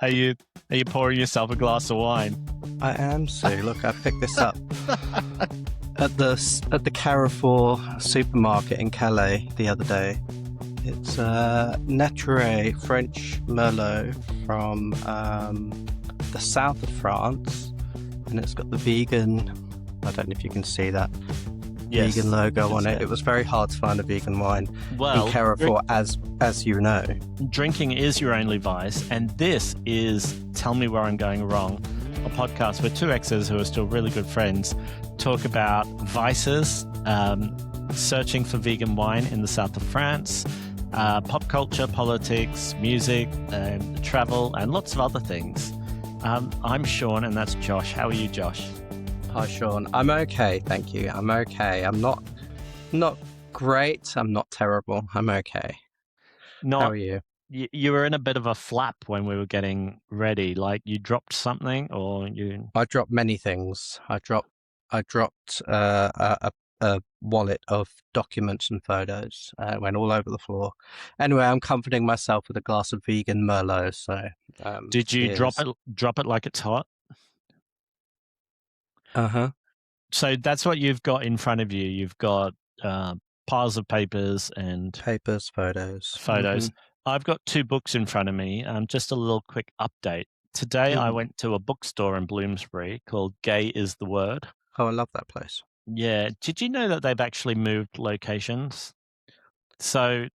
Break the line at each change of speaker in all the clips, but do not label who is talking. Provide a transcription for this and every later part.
Are you are you pouring yourself a glass of wine?
I am, Sue. Look, I picked this up at the Carrefour supermarket in Calais the other day. It's Nature French Merlot from the south of France, and it's got the vegan. I don't know if you can see that vegan logo on it. It was very hard to find a vegan wine in Carrefour, as you know.
Drinking is your only vice, and this is Tell Me Where I'm Going Wrong, a podcast where two exes who are still really good friends talk about vices, searching for vegan wine in the south of France, pop culture, politics, music, travel, and lots of other things. I'm Sean, and that's Josh. How are you, Josh?
Hi, Sean. I'm okay, thank you. I'm okay. I'm not great. I'm not terrible. I'm okay. How are you?
You were in a bit of a flap when we were getting ready. Like you dropped something, or you?
I dropped many things. I dropped a wallet of documents and photos. It went all over the floor. Anyway, I'm comforting myself with a glass of vegan Merlot. So,
did you drop it like it's hot?
Uh-huh.
So that's what you've got in front of you. You've got piles of photos.
Mm-hmm.
I've got two books in front of me. Just a little quick update. Today I went to a bookstore in Bloomsbury called Gay is the Word.
Oh, I love that place.
Yeah. Did you know that they've actually moved locations? So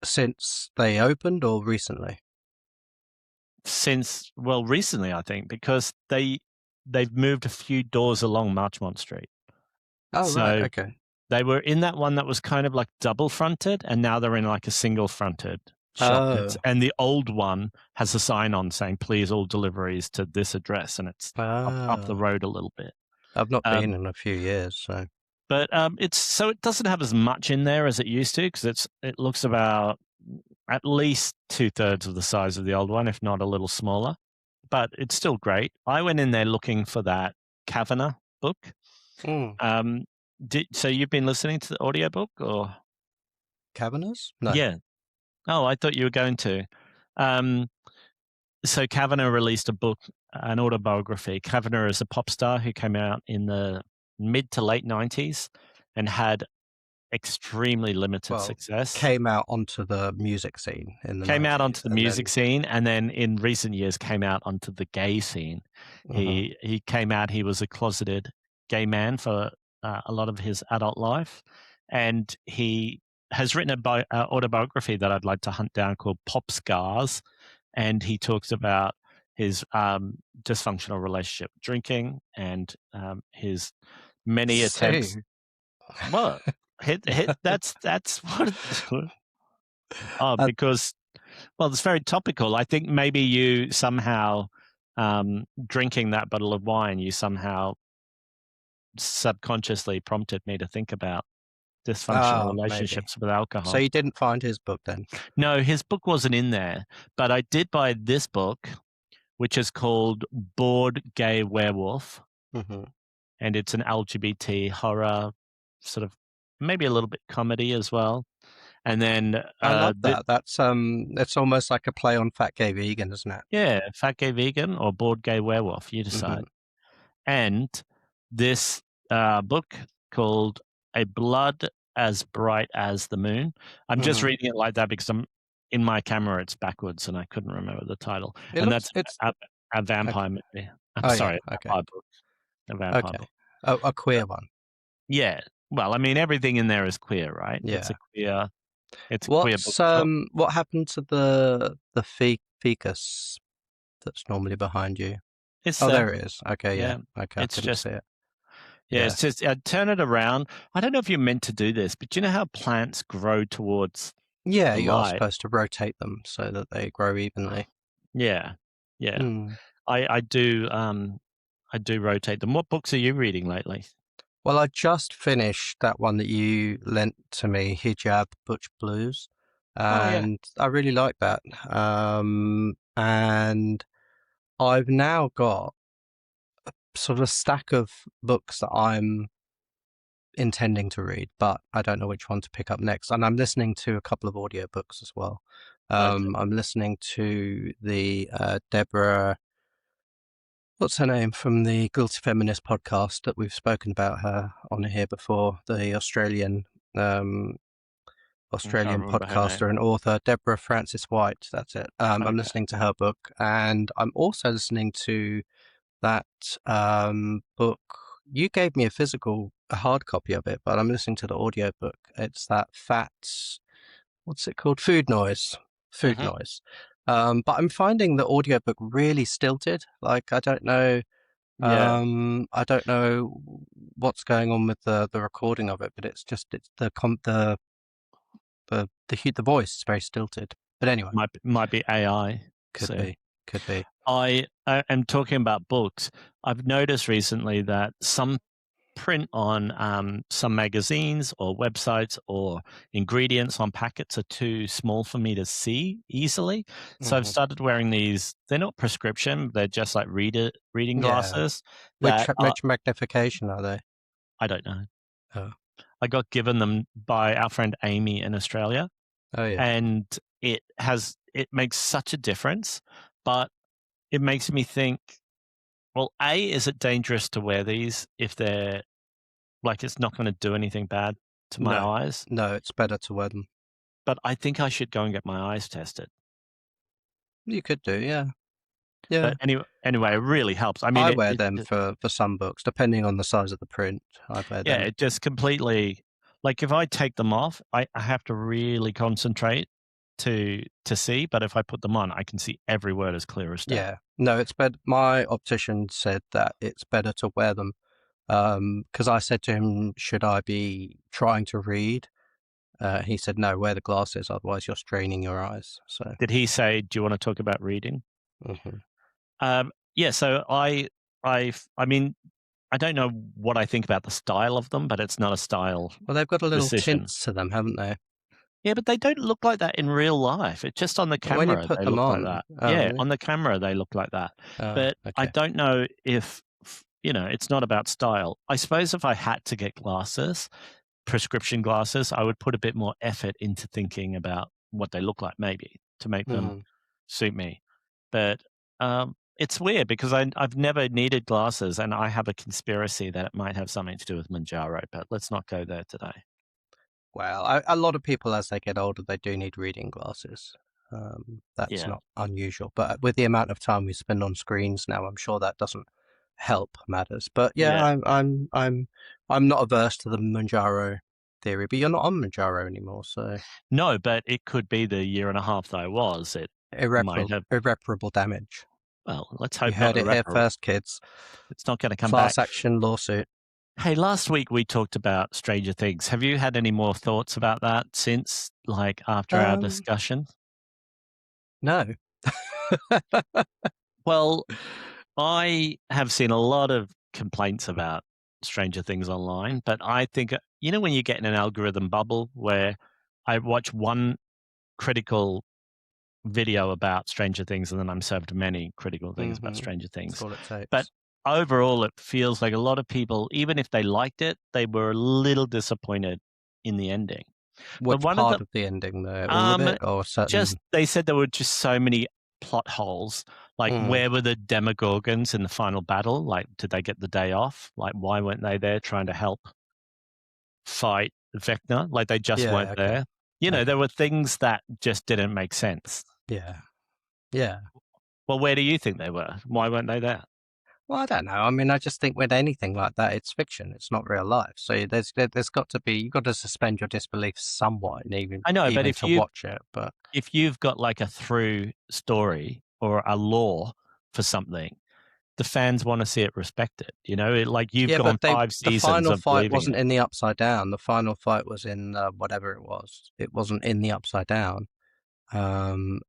since they opened or recently?
Recently, I think, because they've moved a few doors along Marchmont Street.
Oh, right, okay.
They were in that one that was kind of like double fronted, and now they're in like a single fronted shop.
Oh.
And the old one has a sign on saying, please all deliveries to this address, and it's up the road a little bit.
I've not been in a few years, so.
But it doesn't have as much in there as it used to, because it looks about at least 2/3 of the size of the old one, if not a little smaller. But it's still great. I went in there looking for that Kavanagh book. So you've been listening to the audiobook, or?
Kavanagh's? No.
Yeah. Oh, I thought you were going to. So Kavanagh released a book, an autobiography. Kavanagh is a pop star who came out in the mid to late 90s and had extremely limited success.
Came out onto the music scene in the 90s.
Scene, and then in recent years came out onto the gay scene. He came out, he was a closeted gay man for a lot of his adult life, and he has written an autobiography that I'd like to hunt down called Pop Scars, and he talks about his dysfunctional relationship with drinking and his many attempts. What? That's what. Because it's very topical. I think maybe you somehow drinking that bottle of wine, you somehow subconsciously prompted me to think about dysfunctional relationships with alcohol.
So you didn't find his book then?
No, his book wasn't in there, but I did buy this book, which is called Bored Gay Werewolf, and it's an LGBT horror, sort of maybe a little bit comedy as well. And then
I love that. That's it's almost like a play on Fat Gay Vegan, isn't it?
Yeah, Fat Gay Vegan or Bored Gay Werewolf, you decide. And this book called A Blood as Bright as the Moon. I'm just reading it like that because in my camera it's backwards and I couldn't remember the title. It's a vampire movie. Vampire book. A vampire book.
A queer one.
Yeah. Well, I mean, everything in there is queer, right?
Yeah.
It's a queer book.
What happened to the ficus that's normally behind you? There it is. Okay, yeah. Okay,
it's just
see it.
Yeah, it's just turn it around. I don't know if you're meant to do this, but do you know how plants grow towards?
Yeah, you are supposed to rotate them so that they grow evenly.
Yeah. I do rotate them. What books are you reading lately?
Well, I just finished that one that you lent to me, Hijab Butch Blues, and I really like that. And I've now got sort of a stack of books that I'm intending to read, but I don't know which one to pick up next. And I'm listening to a couple of audiobooks as well.
Okay.
I'm listening to the Deborah, what's her name, from the Guilty Feminist podcast that we've spoken about her on here before, the um,
I can't
Australian
remember her name.
podcaster and author, Deborah Francis White. That's it. I'm
Okay.
listening to her book, and I'm also listening to that book. You gave me a hard copy of it, but I'm listening to the audio book. It's that what's it called? Food Noise. Food
Hmm.
Noise. But I'm finding the audiobook really stilted. Like
Yeah.
I don't know what's going on with the recording of it, but it's the voice is very stilted. But anyway,
Might be AI.
could
So
be, could be.
I am talking about books. I've noticed recently that some print on some magazines or websites or ingredients on packets are too small for me to see easily. So I've
Hmm.
started wearing these. They're not prescription. They're just like reading
Yeah.
glasses that are,
Which magnification are they?
I don't know.
Oh,
I got given them by our friend Amy in Australia,
oh yeah.
and it makes such a difference. But it makes me think, well, A, is it dangerous to wear these if they're like it's not going to do anything bad to my
No,
eyes?
no, it's better to wear them.
But I think I should go and get my eyes tested.
You could do, yeah, yeah.
But anyway, it really helps. I mean,
I wear them for some books, depending on the size of the print. I wear
yeah,
them.
it just completely like if I take them off, I have to really concentrate to see. But if I put them on, I can see every word as clear as day.
Yeah, no, it's better. My optician said that it's better to wear them. Because I said to him, should I be trying to read? He said, no, wear the glasses, otherwise you're straining your eyes. So,
Did he say, "Do you want to talk about reading?"
mhm.
Yeah. So I mean, I don't know what I think about the style of them, but it's not a style
Well, they've got a little
decision.
tints to them, haven't they?
Yeah, but they don't look like that in real life. It's just on the
When you
camera
put
they
them
look like
on,
that.
oh
Yeah,
really?
on the camera they look like that.
Oh,
But I
okay.
don't know if, it's not about style. I suppose if I had to get glasses, prescription glasses, I would put a bit more effort into thinking about what they look like maybe to make them
Hmm.
suit me. But it's weird because I've never needed glasses and I have a conspiracy that it might have something to do with Manjaro, but let's not go there today.
Well, a lot of people, as they get older, they do need reading glasses. That's
Yeah.
not unusual, but with the amount of time we spend on screens now, I'm sure that doesn't help matters. But yeah,
Yeah.
I'm not averse to the Manjaro theory, but you're not on Manjaro anymore, so
No, but it could be the year and a half that I was. It might have.
irreparable damage.
Well, let's
You
hope not
heard it here
irreparable.
first, kids.
It's not going to come
Class
back.
action lawsuit.
Hey, last week we talked about Stranger Things. Have you had any more thoughts about that since, like, after our
Um,
discussion?
no.
Well, I have seen a lot of complaints about Stranger Things online, but I think, when you get in an algorithm bubble where I watch one critical video about Stranger Things, and then I'm served many critical things about Stranger
That's
Things.
all it
But
takes.
overall, it feels like a lot of people, even if they liked it, they were a little disappointed in the ending. But
Which
one of
part
the
of the ending, though? All of
um,
it, or
just
certain?
they said there were just so many plot holes. Like,
Mm.
where were the Demogorgons in the final battle? Like, did they get the day off? Like, why weren't they there trying to help fight Vecna? Like, they just weren't
Yeah. Okay.
there.
Okay.
There were things that just didn't make sense.
Yeah. Yeah.
Well, where do you think they were? Why weren't they there?
Well, I don't know. I mean, I just think with anything like that, it's fiction. It's not real life. So there's got to be you've got to suspend your disbelief somewhat, and
I know, but
even to watch it. But
if you've got like a through story or a lore for something, the fans want to see it respected. Like you've
yeah,
gone
but
five
the
seasons
final
of
fight
believing
wasn't
it.
in the Upside Down. The final fight was in whatever it was. It wasn't in the Upside Down.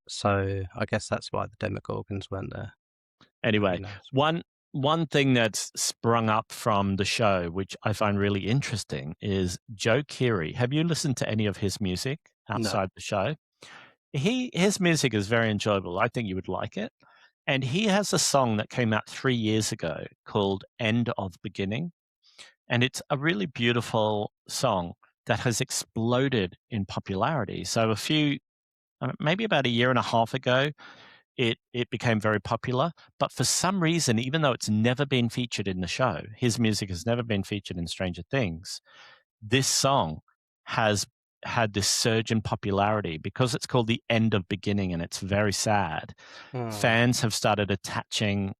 So I guess that's why the Demogorgons weren't there. Who
Anyway,
knows?
one thing that's sprung up from the show, which I find really interesting, is Joe Keery. Have you listened to any of his music
No.
outside the show? His music is very enjoyable. I think you would like it. And he has a song that came out 3 years ago called End of Beginning. And it's a really beautiful song that has exploded in popularity. So a few maybe about a year and a half ago, it became very popular. But for some reason, even though it's never been featured in the show, his music has never been featured in Stranger Things, this song has had this surge in popularity because it's called The End of Beginning and it's very sad.
Mm.
Fans have started attaching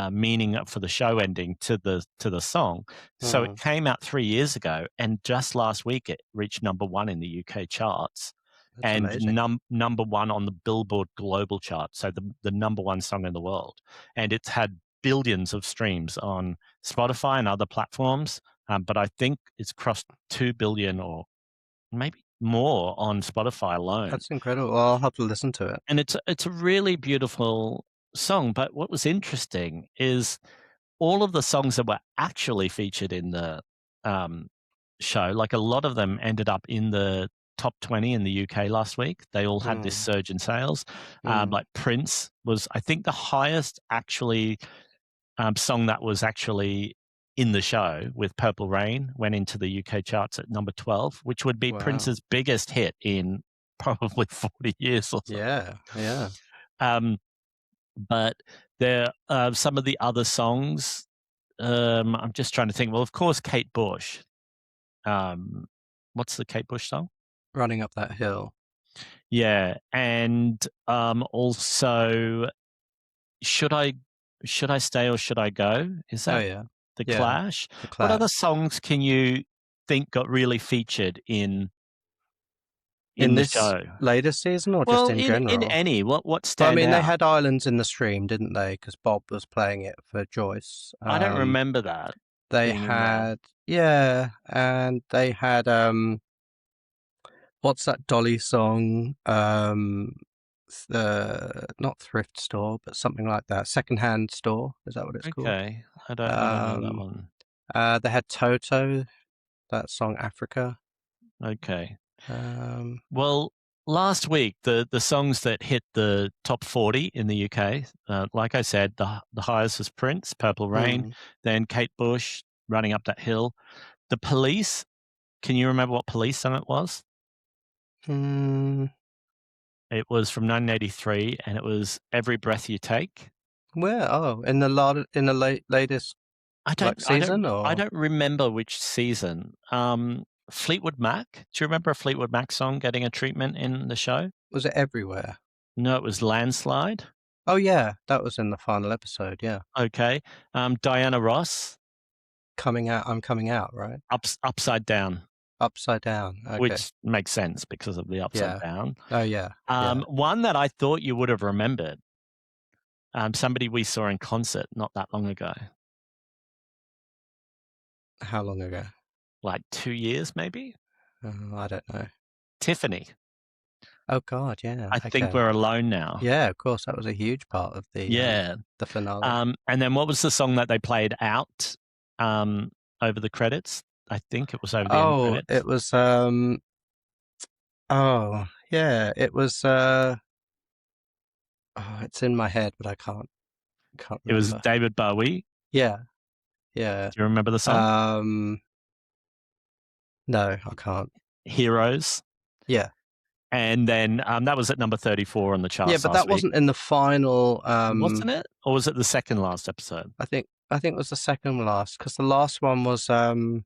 meaning for the show ending to the song. So it
Mm.
came out 3 years ago, and just last week it reached number one in the UK charts
That's
and
amazing.
number one on the Billboard Global chart. So the number one song in the world, and it's had billions of streams on Spotify and other platforms. But I think it's crossed 2 billion or maybe more on Spotify alone.
That's incredible. Well, I'll have to listen to it.
And it's a really beautiful song. But what was interesting is all of the songs that were actually featured in the show, like a lot of them ended up in the top 20 in the UK last week. They all had this
Mm.
surge in sales.
Mm.
Like Prince was, I think, the highest actually song that was actually in the show with Purple Rain went into the UK charts at number 12, which would be
Wow.
Prince's biggest hit in probably 40 years or so.
Yeah, yeah.
But there are some of the other songs. I'm just trying to think. Well, of course, Kate Bush. What's the Kate Bush song?
Running Up That Hill.
Yeah, and also, should I stay or should I go? Is
Oh
that
yeah,
the
yeah.
Clash?
The
What other
Clash.
songs can you think got really featured in
In
the
this
show?
latest season, or just
Well,
in
in
general?
any, what
Well, I
stand
mean, they
out?
had Islands in the Stream, didn't they? Because Bob was playing it for Joyce.
I don't remember that
They
being in there.
had, yeah, and they had what's that Dolly song? Not thrift store, but something like that. Secondhand store, is that what it's called?
Okay, I don't know that
Um,
one.
they had Toto, that song Africa.
Okay.
Um,
Well, last week the songs that hit the top 40 in the UK, like I said, the highest was Prince, Purple Rain,
mm,
then Kate Bush, Running Up That Hill. The Police. Can you remember what Police song it was?
mm,
It was from 1983, and it was Every Breath You Take.
where? Oh, in the latest like season,
I
or
don't remember which season. Fleetwood Mac. Do you remember a Fleetwood Mac song getting a treatment in the show?
was it everywhere?
No, it was Landslide.
Oh yeah, that was in the final episode. Yeah,
Okay. Diana Ross,
I'm coming out, right?
Upside Down,
Upside down. Okay.
which makes sense because of the upside
Yeah.
down.
Oh yeah. Yeah.
One that I thought you would have remembered. Somebody we saw in concert not that long ago,
How long ago?
like 2 years maybe.
I don't know.
Tiffany.
Oh God, yeah.
I think
Okay.
we're alone now.
Yeah, of course. That was a huge part of
Yeah.
the finale.
And then what was the song that they played out over the credits? I think it was over the end
Oh,
credits.
it was oh yeah, it was oh, it's in my head, but I can't
It was
remember.
David Bowie.
Yeah, yeah.
Do you remember the song?
No, I can't.
Heroes.
Yeah.
And then that was at number 34 on the
Yeah,
charts
but
last
that
week.
wasn't in the final
Wasn't it? Or was it the second last episode?
I think it was the second last, because the last one was oh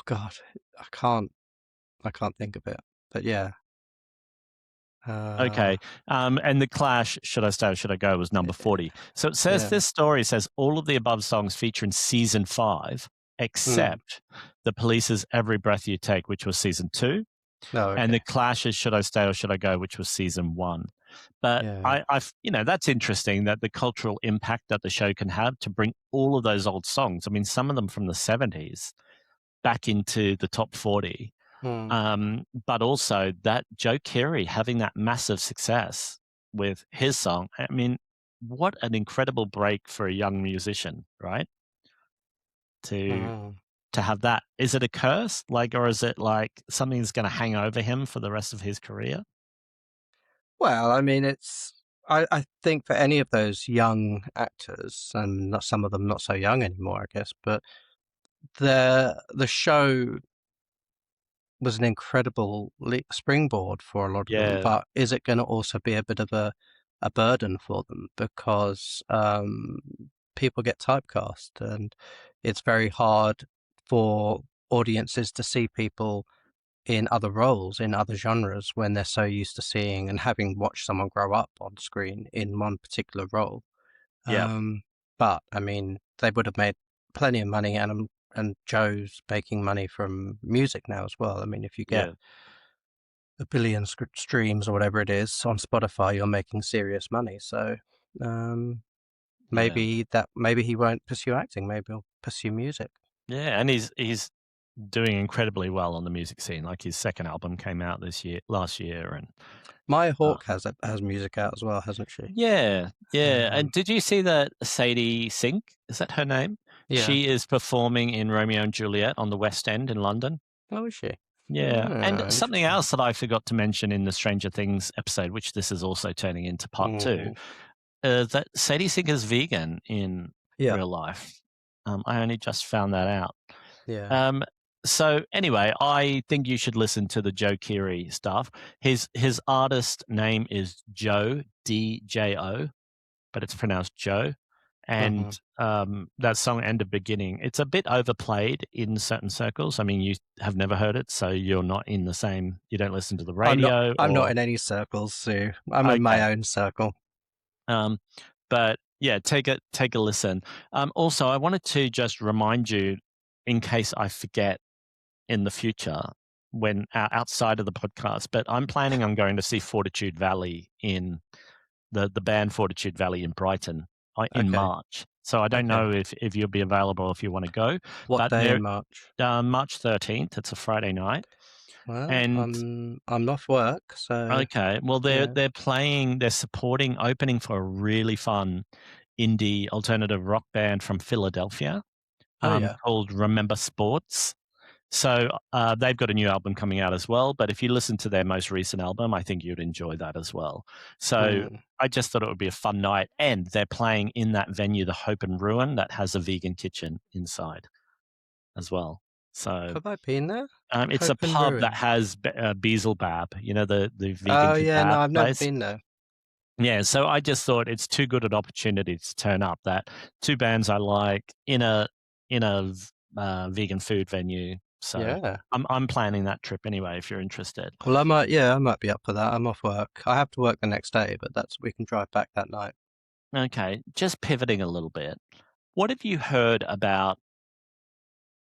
God, I can't think of it. But yeah.
Okay. And The Clash, Should I Stay or Should I Go, was number 40. So it says
Yeah.
this story says all of the above songs feature in season 5, except The Police's Every Breath You Take, which was season 2,
No, okay.
and The Clash's Should I Stay or Should I Go, which was season 1. But
Yeah.
I've, that's interesting that the cultural impact that the show can have to bring all of those old songs. I mean, some of them from the 70s back into the top 40. But also that Joe Keery having that massive success with his song. I mean, what an incredible break for a young musician, right? To have that. Is it a curse? Or is it like something that's going to hang over him for the rest of his career?
Well, I mean, I think for any of those young actors, and not some of them not so young anymore, I guess, but the show was an incredible springboard for a lot of them,
Yeah,
but is it going to also be a bit of a burden for them because people get typecast and it's very hard for audiences to see people in other roles, in other genres, when they're so used to seeing and having watched someone grow up on screen in one particular role.
yeah,
Um, but I mean, they would have made plenty of money, and Joe's making money from music now as well. I mean, if you get
yeah,
a billion streams or whatever it is on Spotify, you're making serious money. So um,
yeah,
maybe he won't pursue acting. Maybe he'll pursue music.
yeah. And he's doing incredibly well on the music scene. Like his second album came out last year, and
Maya
uh,
Hawke has music out as well, hasn't she?
yeah, yeah. And
Um,
did you see that Sadie Sink? Is that her name?
yeah.
She is performing in Romeo and Juliet on the West End in London.
Oh, is she?
Yeah, and
Oh,
something
interesting.
else that I forgot to mention in the Stranger Things episode, which this is also turning into part two,
Mm,
that Sadie Sink is vegan in
yeah,
real life. I only just found that out.
yeah.
Um, so anyway, I think you should listen to the Joe Keery stuff. His artist name is Joe DJO, but it's pronounced Joe. And
Hmm.
that song and the beginning, it's a bit overplayed in certain circles. I mean, you have never heard it, so you're not in the same. You don't listen to the
I'm not.
radio,
I'm not
or
in any circles, Sue. I'm in
okay.
my own circle.
Um, but yeah, take a listen. Also, I wanted to just remind you, in case I forget in the future, when outside of the podcast. But I'm planning on going to see Fortitude Valley in the band Fortitude Valley in Brighton in
Okay.
March. So I don't
Okay.
know if you'll be available if you want to go,
What
but
day
they're
in March?
March 13th. It's a Friday night,
Well,
and
I'm off work, so
okay, well
yeah.
they're supporting opening for a really fun indie alternative rock band from Philadelphia,
Oh yeah.
called Remember Sports. So they've got a new album coming out as well. But if you listen to their most recent album, I think you'd enjoy that as well. So
Mm.
I just thought it would be a fun night. And they're playing in that venue, the Hope and Ruin, that has a vegan kitchen inside as well. So
Have I been there?
it's a
Hope and
pub that
Ruin.
has Beelzebub, the vegan
Oh yeah, no,
kebab
I've never
place.
been there.
Yeah, so I just thought it's too good an opportunity to turn up. That two bands I like in a vegan food venue. So
Yeah.
I'm planning that trip anyway. If you're interested.
Well, I might. Yeah, I might be up for that. I'm off work. I have to work the next day, but that's we can drive back that night.
Okay, just pivoting a little bit. What have you heard about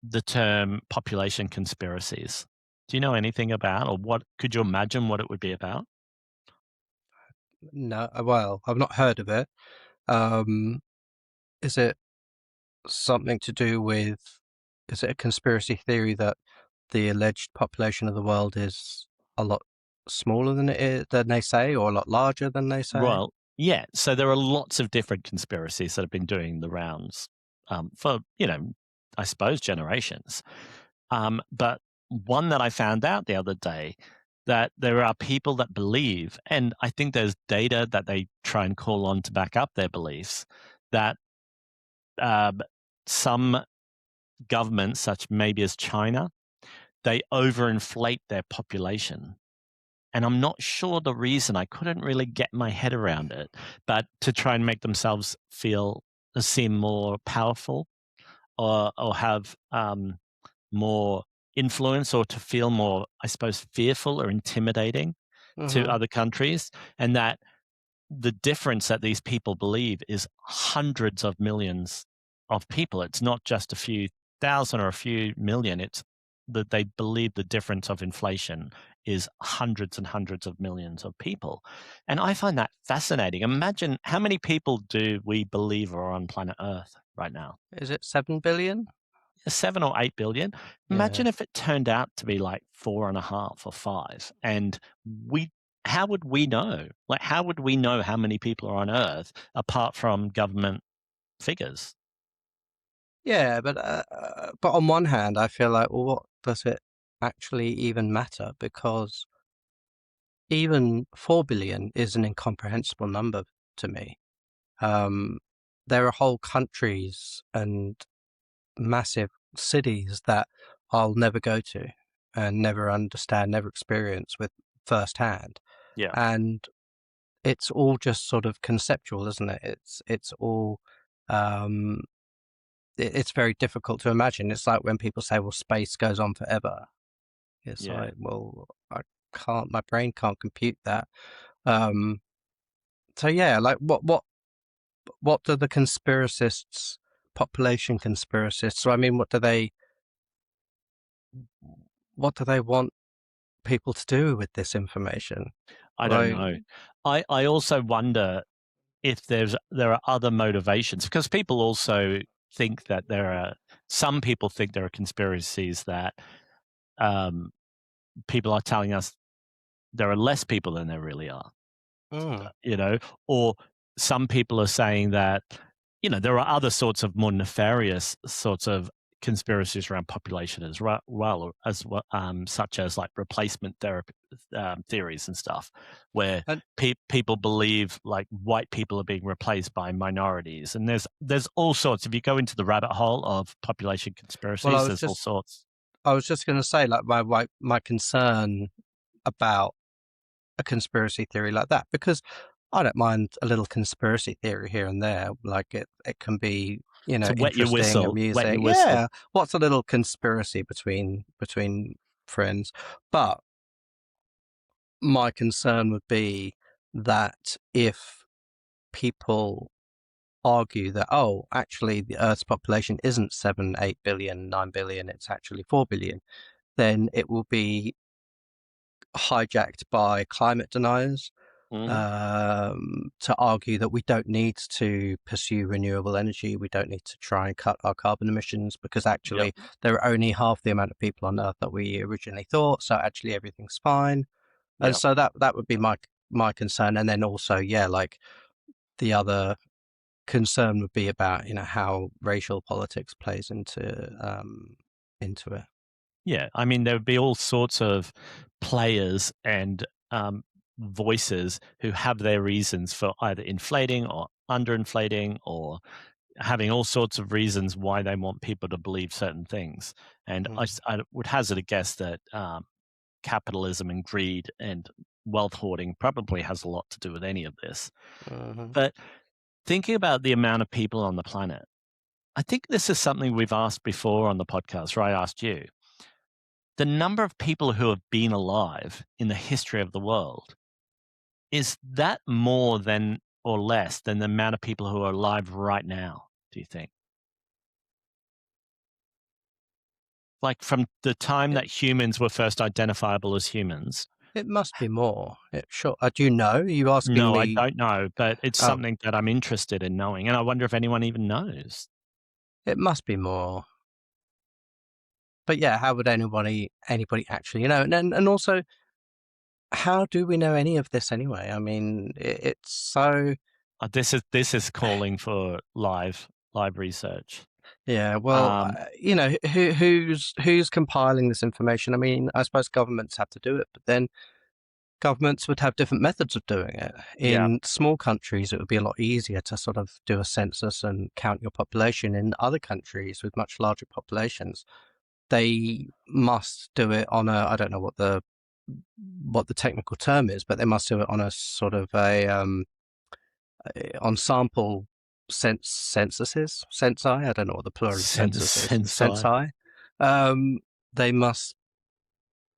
the term population conspiracies? Do you know anything about, or what could you imagine what it would be about?
No, well, I've not heard of it. Um, is it something to do with? Is it a conspiracy theory that the alleged population of the world is a lot smaller than it is than they say, or a lot larger than they say?
Well, yeah. So there are lots of different conspiracies that have been doing the rounds for, I suppose generations. But one that I found out the other day, that there are people that believe, and I think there's data that they try and call on to back up their beliefs, that um, some governments, such maybe as China, they overinflate their population. And I'm not sure the reason. I couldn't really get my head around it, but to try and make themselves seem more powerful, or have more influence, or to feel more, I suppose, fearful or intimidating to
Hmm.
other countries. And that the difference that these people believe is hundreds of millions of people. It's not just a few thousand or a few million. It's that they believe the difference of inflation is hundreds and hundreds of millions of people. And I find that fascinating. Imagine how many people do we believe are on planet Earth right now?
Is it 7 billion?
7 or 8 billion.
Yeah.
Imagine if it turned out to be like 4.5 or 5, and we. How would we know? Like, how would we know how many people are on Earth apart from government figures?
Yeah, but on one hand, I feel like, well, what does it actually even matter? Because even 4 billion is an incomprehensible number to me. Um, there are whole countries and massive cities that I'll never go to. and never understand, never experience with firsthand.
Yeah.
And it's all just sort of conceptual, isn't it? It's all um, it's very difficult to imagine. It's like when people say, "Well, space goes on forever." It's
Yeah.
like, well, I can't. My brain can't compute that. Um, so yeah, like what do the conspiracists, population conspiracists? So I mean, what do they want people to do with this information?
I don't
Like,
know. I also wonder if there are other motivations, because people also think that some people think there are conspiracies that um, people are telling us there are less people than there really are,
mm,
you know, or some people are saying that, there are other sorts of more nefarious sorts of conspiracies around population such as like replacement therapy theories and stuff, where
and
people believe like white people are being replaced by minorities, and there's all sorts. If you go into the rabbit hole of population
well,
conspiracies, there's all sorts.
I was just going to say, like, my concern about a conspiracy theory like that, because I don't mind a little conspiracy theory here and there. Like it can be,
To
interesting,
wet your
amusing.
whistle.
Yeah, what's a little conspiracy between friends? But my concern would be that if people argue that, oh, actually the Earth's population isn't 7, 8 billion, 9 billion, it's actually 4 billion, then it will be hijacked by climate deniers
Mhm.
to argue that we don't need to pursue renewable energy, we don't need to try and cut our carbon emissions because
Yep.
actually there are only half the amount of people on Earth that we originally thought, so actually everything's fine. And
Yep.
so that would be my concern. And then also, yeah, like the other concern would be about how racial politics plays into it.
Yeah, I mean, there would be all sorts of players and voices who have their reasons for either inflating or underinflating or having all sorts of reasons why they want people to believe certain things. And
Mm-hmm.
I would hazard a guess that capitalism and greed and wealth hoarding probably has a lot to do with any of this.
Mm-hmm.
But thinking about the amount of people on the planet, I think this is something we've asked before on the podcast, or I asked you. The number of people who have been alive in the history of the world, is that more than or less than the amount of people who are alive right now, do you think? Like from the time
It
that humans were first identifiable as humans?
it must be more. It sure. Do you know? Are you asking
No, I
me?
don't know, but it's
Oh,
something that I'm interested in knowing, and I wonder if anyone even knows.
it must be more. But yeah, how would anybody actually And also, how do we know any of this anyway? I mean, it's so.
This is calling for live research.
Yeah, well,
Um,
who's compiling this information? I mean, I suppose governments have to do it, but then governments would have different methods of doing it.
yeah,
In small countries, it would be a lot easier to sort of do a census and count your population. In other countries with much larger populations, they must do it on I don't know what the technical term is, but they must do it on a sort of on sample censuses, I don't know what the plural of census is,
sense.
censi. Um, they must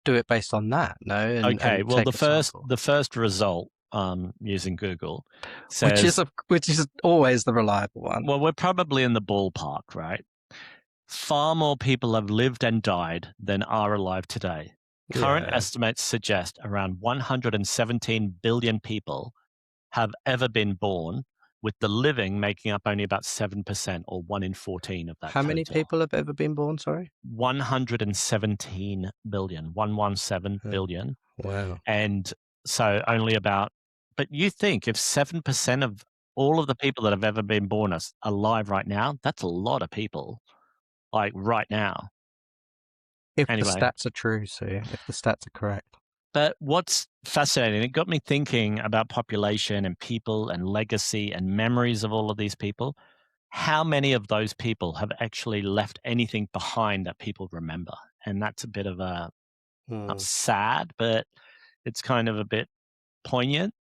do it based on that, no,
Okay,
and
well,
take a sample,
the first result using Google
which is
says,
always the reliable one.
well, we're probably in the ballpark, right? Far more people have lived and died than are alive today. Current
Yeah.
estimates suggest around 117 billion people have ever been born, with the living making up only about 7% or 1 in 14 of that
How many
total.
people have ever been born? Sorry.
117 billion, 117
Oh,
billion.
wow.
And so only about, but you think if 7% of all of the people that have ever been born are alive right now, that's a lot of people, like right now.
If the
Anyway,
stats are true, Sue, if the stats are correct.
but what's fascinating, it got me thinking about population and people and legacy and memories of all of these people. How many of those people have actually left anything behind that people remember? And that's a bit of a not
Mm.
sad, but it's kind of a bit poignant,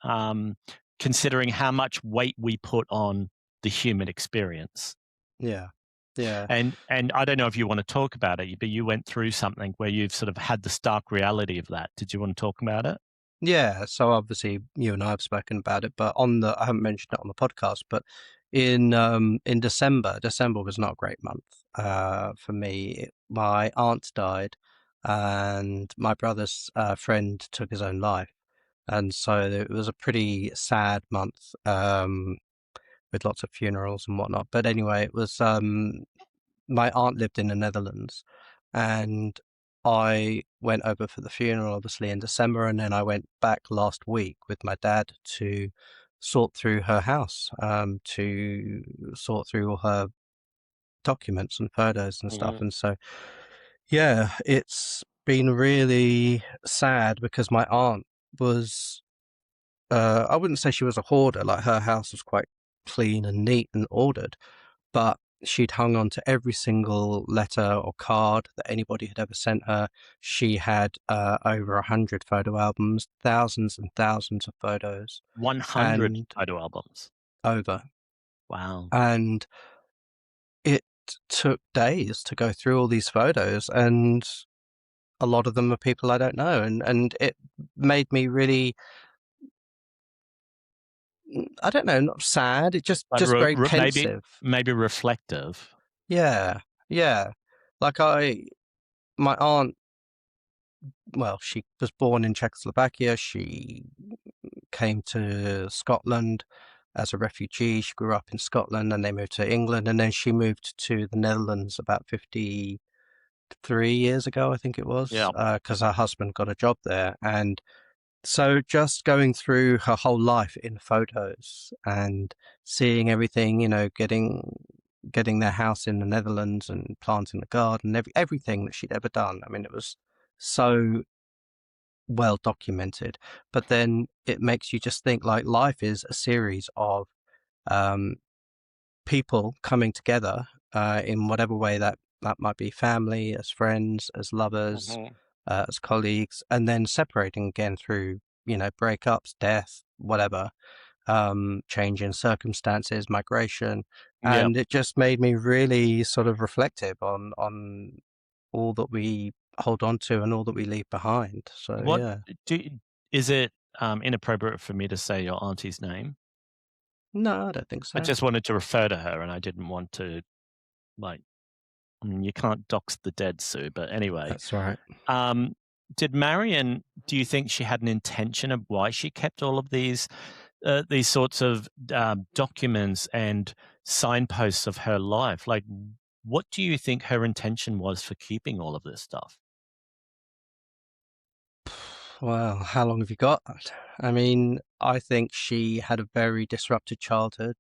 um, considering how much weight we put on the human experience.
Yeah. Yeah.
And I don't know if you want to talk about it, but you went through something where you've sort of had the stark reality of that. Did you want to talk about it?
Yeah, so obviously you and I have spoken about it, but I haven't mentioned it on the podcast, but in December, December was not a great month for me. My aunt died, and my brother's friend took his own life, and so it was a pretty sad month with lots of funerals and whatnot. But anyway, it was my aunt lived in the Netherlands, and I went over for the funeral, obviously in December, and then I went back last week with my dad to sort through her house, to sort through all her documents and photos and stuff.
Mhm.
And so, yeah, it's been really sad because my aunt was, I wouldn't say she was a hoarder, like her house was quite clean and neat and ordered, but she'd hung on to every single letter or card that anybody had ever sent her. She had over 100 photo albums, thousands and thousands of photos,
100
and
photo albums.
over.
Wow.
And it took days to go through all these photos, and a lot of them are people I don't know. And it made me really, I don't know, not sad, it
But
just very
maybe
pensive.
reflective.
Yeah, yeah. Like my aunt, well, she was born in Czechoslovakia. She came to Scotland as a refugee. She grew up in Scotland and they moved to England. And then she moved to the Netherlands about 53 years ago, I think it was,
Yeah.
because her husband got a job there. And so just going through her whole life in photos and seeing everything, getting their house in the Netherlands and planting the garden, everything that she'd ever done. I mean, it was so well documented. But then it makes you just think like life is a series of um, people coming together in whatever way that might be, family, as friends, as lovers,
Mhm.
as colleagues, and then separating again through, breakups, death, whatever, change in circumstances, migration.
Yeah.
And it just made me really sort of reflective on all that we hold on to and all that we leave behind. So
What
yeah.
do is it, inappropriate for me to say your auntie's name?
No, I don't think
I
so.
just wanted to refer to her, and I didn't want to, like, I mean, you can't dox the dead, Sue, but anyway.
That's right.
Um, did Marion, do you think she had an intention of why she kept all of these sorts of, documents and signposts of her life? Like, what do you think her intention was for keeping all of this stuff?
Well, how long have you got? I mean, I think she had a very disrupted childhood.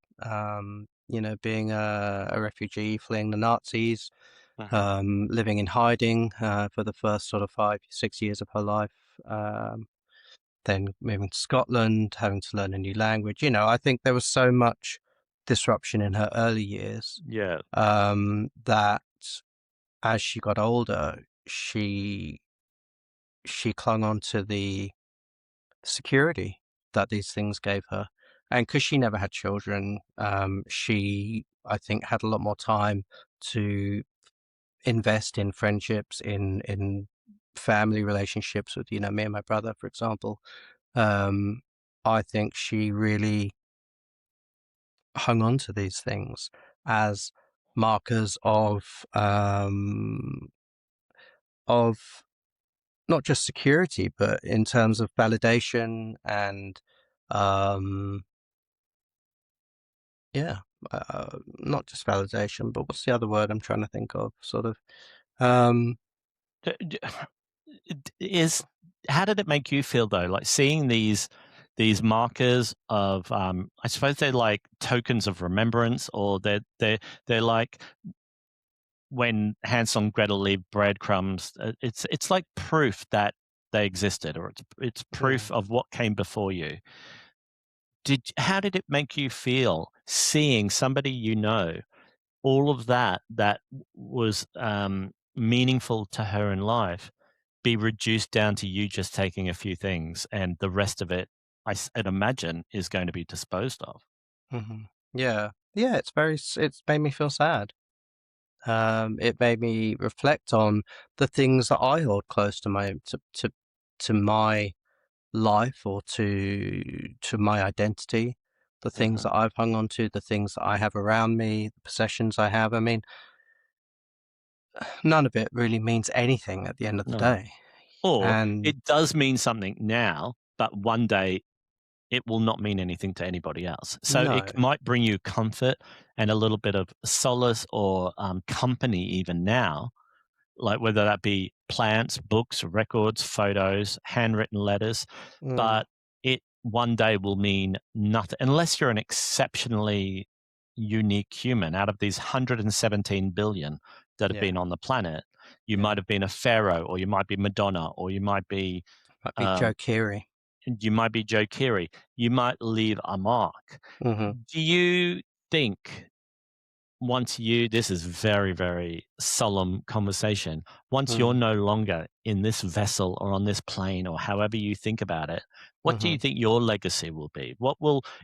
Being a refugee, fleeing the Nazis,
Mhm.
living in hiding for the first sort of 5, 6 years of her life. Um, then moving to Scotland, having to learn a new language. I think there was so much disruption in her early years
Yeah.
that as she got older, she clung on to the security that these things gave her. And because she never had children, she, I think, had a lot more time to invest in friendships, in family relationships with, me and my brother, for example. Um, I think she really hung on to these things as markers of not just security, but in terms of validation and um, yeah, not just validation, but what's the other word I'm trying to think of? Sort of, um,
D- is how did it make you feel though, like seeing these markers of, I suppose they're like tokens of remembrance, or they're like when Hansel and Gretel leave breadcrumbs, it's like proof that they existed, or it's
mm,
proof of what came before you. How did it make you feel seeing somebody, all of that was meaningful to her in life, be reduced down to you just taking a few things, and the rest of it, I'd imagine, is going to be disposed of.
Yeah, yeah. It's made me feel sad. It made me reflect on the things that I hold close to my life, or to my identity, the things
Hmm.
that I've hung on to, the things that I have around me, the possessions I have. I mean, none of it really means anything at the end of the
No.
day.
Or
And
it does mean something now, but one day it will not mean anything to anybody else. So it
no,
might bring you comfort and a little bit of solace or company even now, like whether that be plants, books, records, photos, handwritten letters,
mm,
but it one day will mean nothing unless you're an exceptionally unique human out of these 117 billion that have
yeah,
been on the planet. You
yeah.
might have been a pharaoh, or you might be Madonna, or
Might be
um,
Joe Keery.
you might be Joe Keery. You might leave a mark.
Hmm.
Do you think this is very, very solemn conversation. Once you're
Mm,
no longer in this vessel or on this plane or however you think about it, what do
hmm.
you think your legacy will be?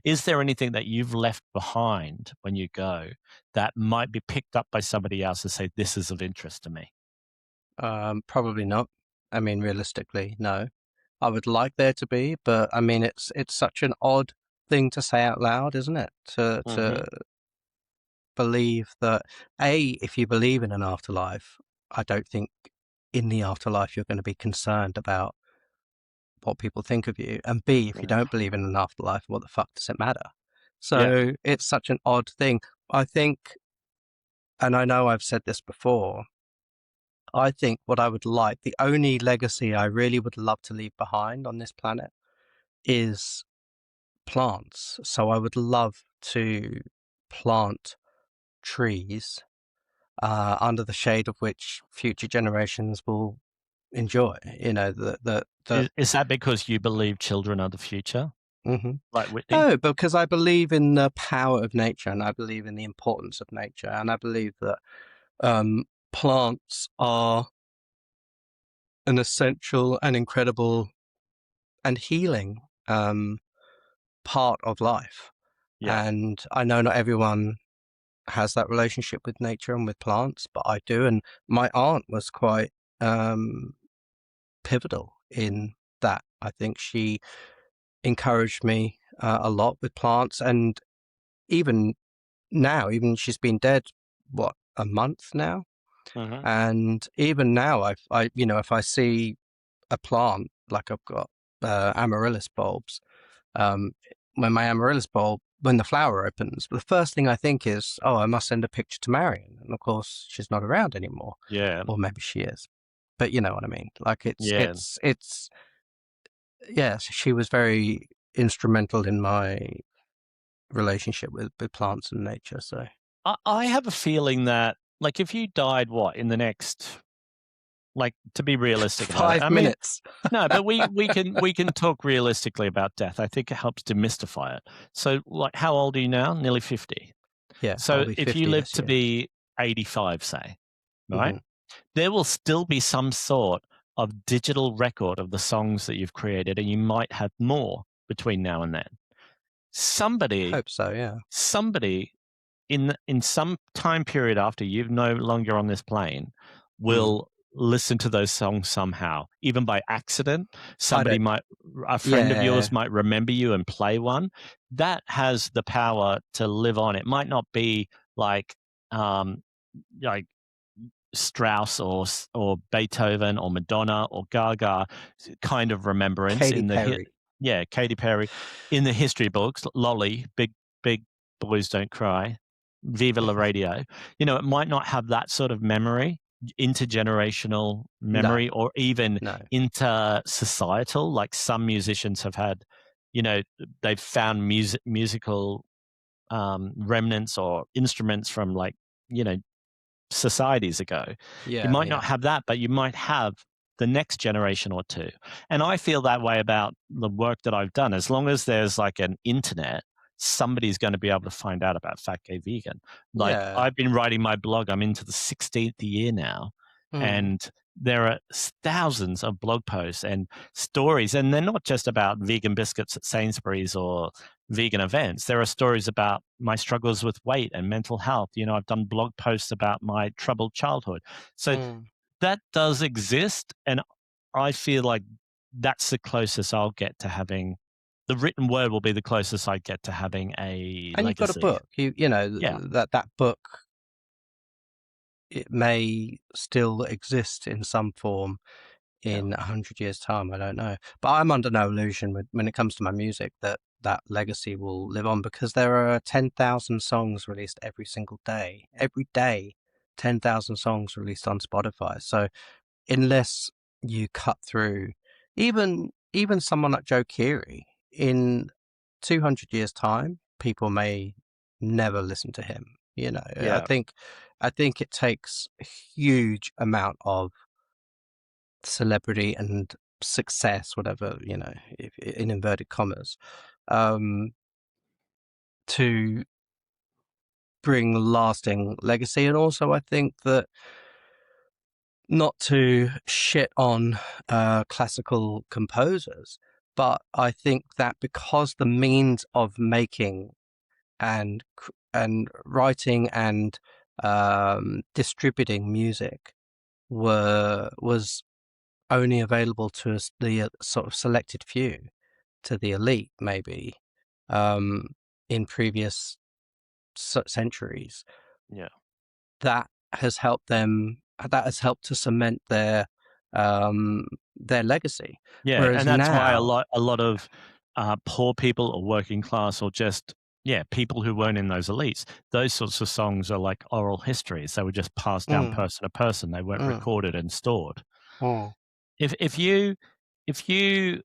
Is there anything that you've left behind when you go that might be picked up by somebody else and say, this is of interest to me?
Probably not. I mean, realistically, no. I would like there to be, but I mean, it's such an odd thing to say out loud, isn't it? To
Hmm.
believe that, A, if you believe in an afterlife, I don't think in the afterlife you're going to be concerned about what people think of you. And B, if you
Yeah.
don't believe in an afterlife, what the fuck does it matter?
Yeah.
So it's such an odd thing. I think, and I know I've said this before, I think what I would like, the only legacy I really would love to leave behind on this planet is plants. So I would love to plant trees under the shade of which future generations will enjoy. You know, the
Is that because you believe children are the future,
hmm
like Whitney?
No, because I believe in the power of nature, and I believe in the importance of nature, and I believe that um, plants are an essential and incredible and healing part of life.
Yeah.
And I know not everyone has that relationship with nature and with plants, but I do. And my aunt was quite um, pivotal in that. I think she encouraged me a lot with plants, and even now, even she's been dead, what, a month now,
Hmm.
and even now, if I see a plant, like I've got amaryllis bulbs, um, when my amaryllis bulb, when the flower opens, the first thing I think is, oh, I must send a picture to Marion, and of course she's not around anymore,
Yeah.
or maybe she is, but you know what I mean. Like
Yeah.
it's yes, she was very instrumental in my relationship with plants and nature. So
I have a feeling that, like, if you died, what, in the next, like, to be realistic about it. I
five
mean,
minutes,
no, but we can talk realistically about death. I think it helps demystify it. So, like, how old are you now? Nearly 50.
yeah, I'll
So,
be
if you
50
live
this
to
year.
be 85, say, right,
Hmm.
there will still be some sort of digital record of the songs that you've created, and you might have more between now and then. Somebody,
Hope so. Yeah.
somebody in some time period after you're no longer on this plane
Mm.
will listen to those songs somehow, even by accident.
I
Somebody
don't.
might A friend of yours
Yeah.
might remember you and play one. That has the power to live on. It might not be like um like Strauss or Beethoven or Madonna or Gaga kind of remembrance
Katy
in the
Perry.
yeah, Katy Perry in the history books, Lolly, big boys don't cry, Viva la Radio. It might not have that sort of memory, intergenerational
No.
memory, or even
No.
inter-societal. Like some musicians have had, you know, they've found musical remnants or instruments from, like, you know, societies ago. You
Yeah.
might not
Yeah.
have that, but you might have the next generation or two. And I feel that way about the work that I've done. As long as there's like an internet, somebody's going to be able to find out about Fat Gay Vegan. Like,
Yeah.
I've been writing my blog, I'm into the 16th year now.
Mm.
And there are thousands of blog posts and stories, and they're not just about vegan biscuits at Sainsbury's or vegan events. There are stories about my struggles with weight and mental health. I've done blog posts about my troubled childhood. So
Mm.
that does exist, and I feel like that's the closest I'll get to having the written word will be the closest I get to having a
And you've got a
legacy.
book. You know
Yeah,
that book, it may still exist in some form
yeah,
in 100 years' time. I don't know, but I'm under no illusion when it comes to my music that that legacy will live on, because there are 10,000 songs released every single day. Every day, 10,000 songs released on Spotify. So unless you cut through, even someone like Joe Keery, in 200 years' time, people may never listen to him.
yeah,
I think it takes a huge amount of celebrity and success, whatever, if, in inverted commas, um, to bring lasting legacy. And also, I think that, not to shit on classical composers, but I think that because the means of making and writing and distributing music was only available to the sort of selected few, to the elite, maybe, um, in previous centuries,
yeah.
that has helped them. That has helped to cement their legacy.
Yeah,
Whereas
and that's why
now,
a lot of poor people or working class or just people who weren't in those elites, those sorts of songs are like oral histories. They were just passed down
mm,
person to person. They weren't
mm,
recorded and stored.
mm,
If you if you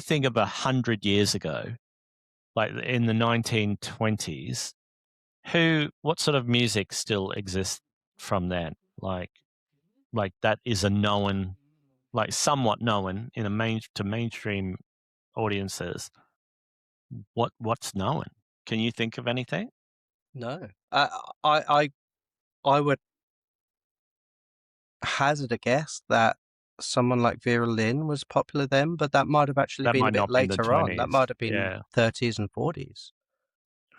think of 100 years ago, like in the 1920s, what sort of music still exists from then? Like that is a known, like somewhat known in to mainstream audiences. What's known? Can you think of anything?
no, I I would hazard a guess that someone like Vera Lynn was popular then, but that might have actually
That
been a
might
bit
not be in the
later on. That
20s.
might have been
Yeah.
30s and 40s.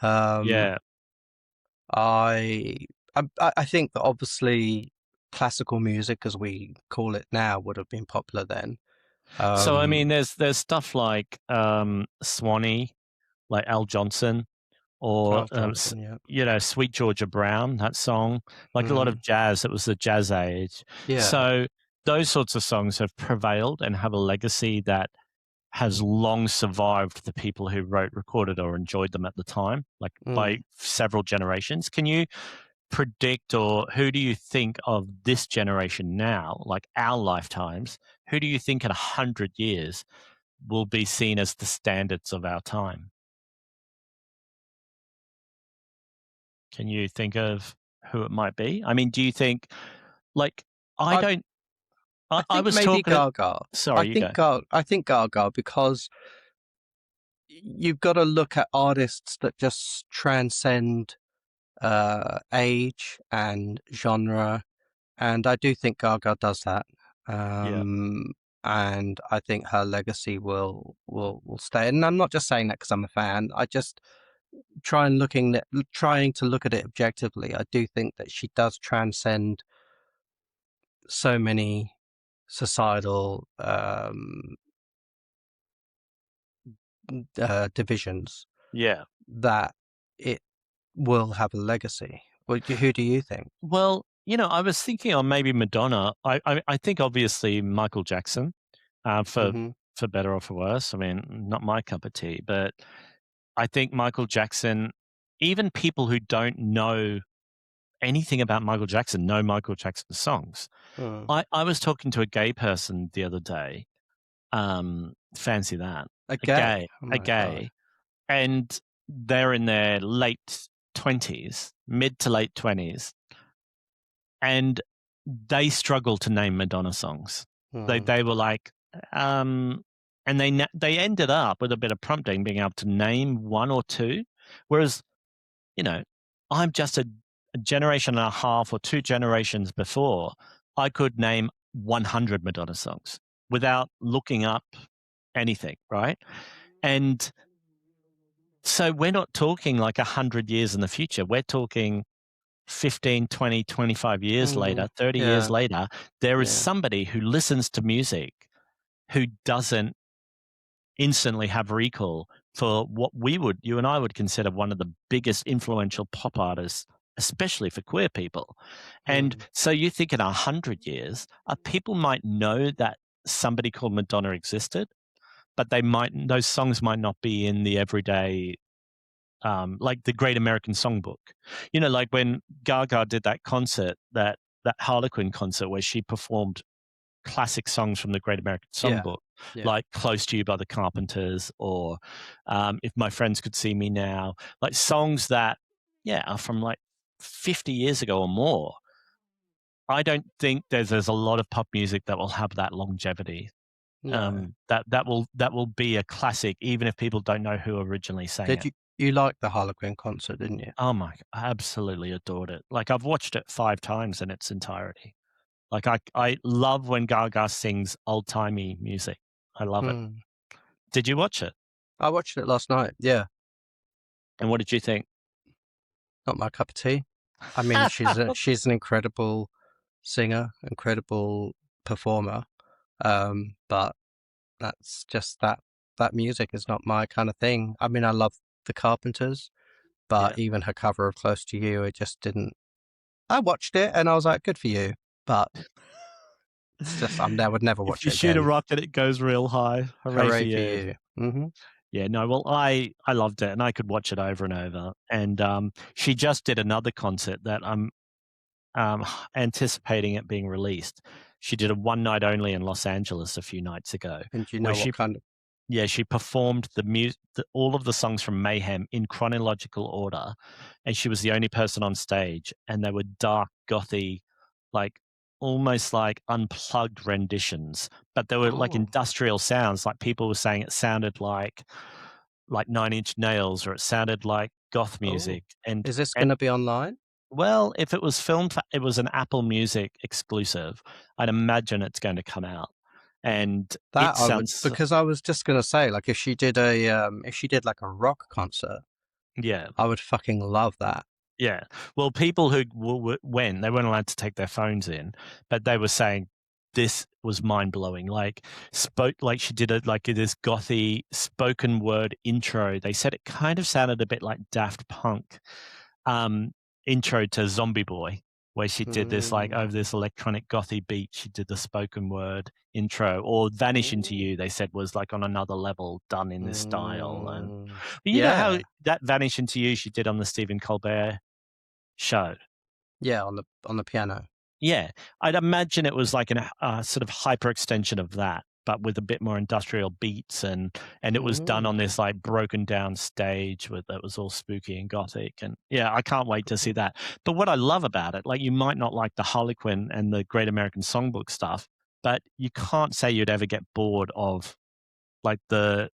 Um,
Yeah.
I, I think that obviously classical music, as we call it now, would have been popular then.
So I mean,
Um,
there's stuff like Swanee, like Al Johnson, or
Charles Johnson, yeah.
Sweet Georgia Brown, that song, like a lot
Mm,
of jazz. It was the jazz age.
yeah.
So those sorts of songs have prevailed and have a legacy that has long survived the people who wrote, recorded, or enjoyed them at the time, like by
Mm.
several generations. Can you predict, or who do you think of this generation now, like our lifetimes, who do you think in 100 years will be seen as the standards of our time? Can you think of who it might be? I mean, do you think, like, I
I
don't,
I
I
think
was
maybe
talking,
Gaga.
sorry, you go.
I think Gaga, because you've got to look at artists that just transcend age and genre, and I do think Gaga does that.
Yeah.
Um, and I think her legacy will stay. And I'm not just saying that because I'm a fan. I just trying to look at it objectively. I do think that she does transcend so many societal divisions,
Yeah.
that it will have a legacy. Who do you think?
Well, I was thinking on maybe Madonna. I think obviously Michael Jackson, for
Hmm.
better or for worse. I mean, not my cup of tea, but I think Michael Jackson, even people who don't know anything about Michael Jackson know Michael Jackson songs.
Mm.
I was talking to a gay person the other day. Fancy that.
A
A
gay?
gay,
Oh
a
my God.
gay, and they're in their late 20s, mid to late 20s, and they struggle to name Madonna songs.
Mm.
They were like, and they ended up with a bit of prompting being able to name one or two, whereas you know I'm just a generation and a half or two generations before. I could name 100 Madonna songs without looking up anything, right? And so we're not talking like 100 years in the future. We're talking 15, 20, 25 years later, 30 years
Yeah,
later. There is
yeah.
somebody who listens to music who doesn't instantly have recall for what you and I would consider one of the biggest influential pop artists, especially for queer people. And
Mm.
so you think in 100 years, people might know that somebody called Madonna existed, but those songs might not be in the everyday, like the Great American Songbook. Like when Gaga did that concert, that Harlequin concert where she performed classic songs from the Great American
Yeah,
Songbook,
yeah.
like "Close to You" by the Carpenters, or "If My Friends Could See Me Now," like songs that, yeah, are from like 50 years ago or more. I don't think there's a lot of pop music that will have that longevity.
No.
That will be a classic, even if people don't know who originally sang
Did
it.
you like the Harlequin concert, didn't you?
Oh my! I absolutely adored it. Like I've watched it 5 times in its entirety. Like I love when Gaga sings old timey music. I love it.
Mm.
Did you watch it?
I watched it last night. Yeah,
And what did you think?
not my cup of tea. I mean, she's an incredible singer, incredible performer. But that's just that music is not my kind of thing. I mean, I love the Carpenters,
Yeah.
but even her cover of "Close to You," it just didn't. I watched it and I was like, "Good for you," but it's just I would never
If
watch
you
it
shoot a
again.
rocket, it goes real high. Hooray for
Hooray for
you.
you!
Yeah, no, well, I loved it and I could watch it over and over. And she just did another concert that I'm anticipating it being released. She did a one night only in Los Angeles a few nights ago,
And do you
where
know what kind of?
she performed all of the songs from Mayhem in chronological order, and she was the only person on stage, and they were dark, gothy, like almost like unplugged renditions, but they were like
Oh,
industrial sounds. Like people were saying it sounded like Nine Inch Nails, or it sounded like goth
oh,
music, and
is this going
and
to be online?
well, if it was filmed, it was an Apple Music exclusive. I'd imagine it's going to come out, and
That
it
I would,
sounds,
because I was just gonna say, like, if she did like a rock concert,
yeah.
I would fucking love that.
Yeah. Well, people who when they weren't allowed to take their phones in, but they were saying this was mind blowing. Like she did it like this gothy spoken word intro. They said it kind of sounded a bit like Daft Punk um, intro to Zombie Boy, where she did this like over
Mm,
this electronic gothy beat. She did the spoken word intro, or Vanish into
mm,
You. They said was like on another level, done in this style. And
mm.
but you know how
Yeah,
that Vanish into You she did on the Stephen Colbert show.
yeah, on the piano.
Yeah, I'd imagine it was like a sort of hyper extension of that, but with a bit more industrial beats, and it was done on
Mm.
this like broken down stage with that was all spooky and gothic, and yeah, I can't wait to see that. But what I love about it, like you might not like the Harlequin and the Great American Songbook stuff, but you can't say you'd ever get bored of like the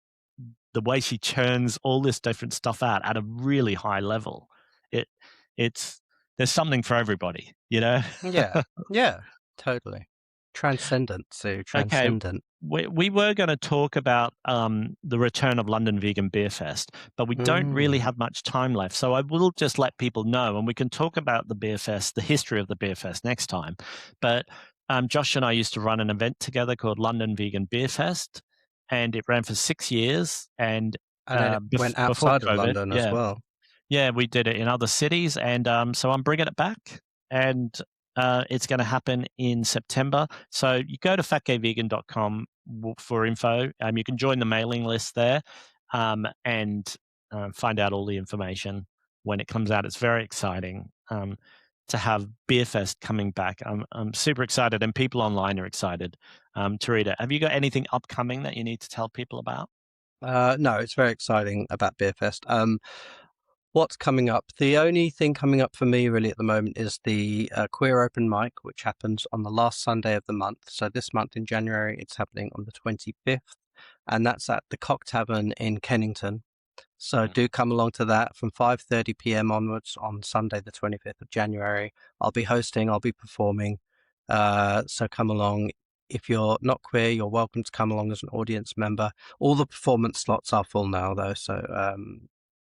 way she churns all this different stuff out at a really high level. It it's there's something for everybody, you know?
Yeah, yeah, totally. Transcendent, Sue,
Okay,
transcendent.
we were going to talk about the return of London Vegan Beer Fest, but we don't really
Mm.
have much time left. So I will just let people know, and we can talk about the beer fest, the history of the beer fest next time. But Josh and I used to run an event together called London Vegan Beer Fest, and it ran for 6 years. And
And then it went
before
outside of
COVID,
London as
yeah,
well.
yeah, we did it in other cities, and so I'm bringing it back, and it's going to happen in September. So you go to fatgayvegan.com for info. You can join the mailing list there, and find out all the information when it comes out. It's very exciting to have Beerfest coming back. I'm super excited, and people online are excited to read it. Have you got anything upcoming that you need to tell people about?
No, it's very exciting about Beerfest. What's coming up? The only thing coming up for me really at the moment is the Queer Open Mic, which happens on the last Sunday of the month. So this month in January, it's happening on the 25th, and that's at the Cock Tavern in Kennington. So
Mm.
do come along to that from 5:30 p.m. onwards on Sunday, the 25th of January. I'll be hosting, I'll be performing. So come along. If you're not queer, you're welcome to come along as an audience member. All the performance slots are full now, though, so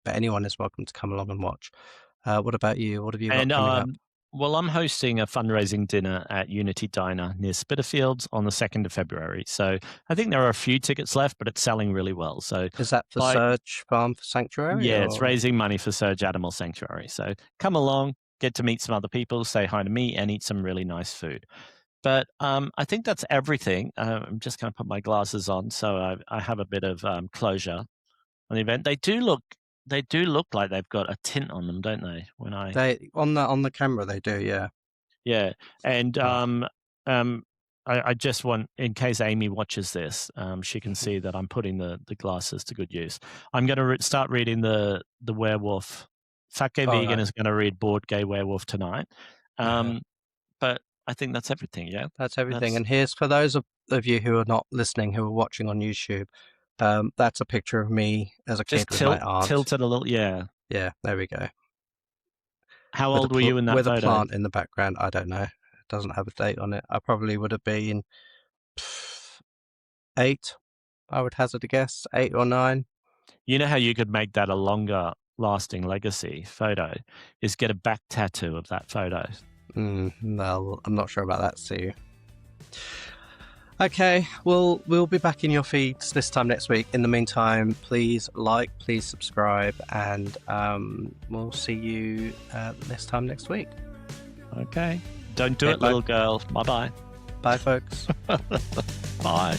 but anyone is welcome to come along and watch. What about you? What have you got
And
coming up?
well, I'm hosting a fundraising dinner at Unity Diner near Spitalfields on the 2nd of February. So I think there are a few tickets left, but it's selling really well. So
Is that for
by
Surge Farm for Sanctuary?
yeah, it's
Or
raising money for Surge Animal Sanctuary. So come along, get to meet some other people, say hi to me, and eat some really nice food. But I think that's everything. I'm just going to put my glasses on so I have a bit of closure on the event. They do look like they've got a tint on them, don't they? When I
they on the camera they do, yeah.
yeah, and
Oh.
I just want, in case Amy watches this, she can see that I'm putting the glasses to good use. I'm going to start reading the werewolf. Fat Gay
All
Vegan
right.
is going to read Board Gay Werewolf tonight.
Uh-huh.
But I think that's everything. Yeah,
That's everything.
that's
And here's for those of you who are not listening, who are watching on YouTube. That's a picture of me as a kid
just
with my aunt.
tilted a little. Yeah.
Yeah, there we go.
How old were you in that
With a
photo?
plant in the background. I don't know. It doesn't have a date on it. I probably would have been 8. I would hazard a guess, 8 or 9.
You know how you could make that a longer lasting legacy photo is get a back tattoo of that photo.
Well, I'm not sure about that, Sue. Okay, we'll be back in your feeds this time next week. In the meantime, please like, please subscribe, and we'll see you this time next week.
Okay. Don't do it, little girl. Bye-bye.
Bye, folks.
Bye.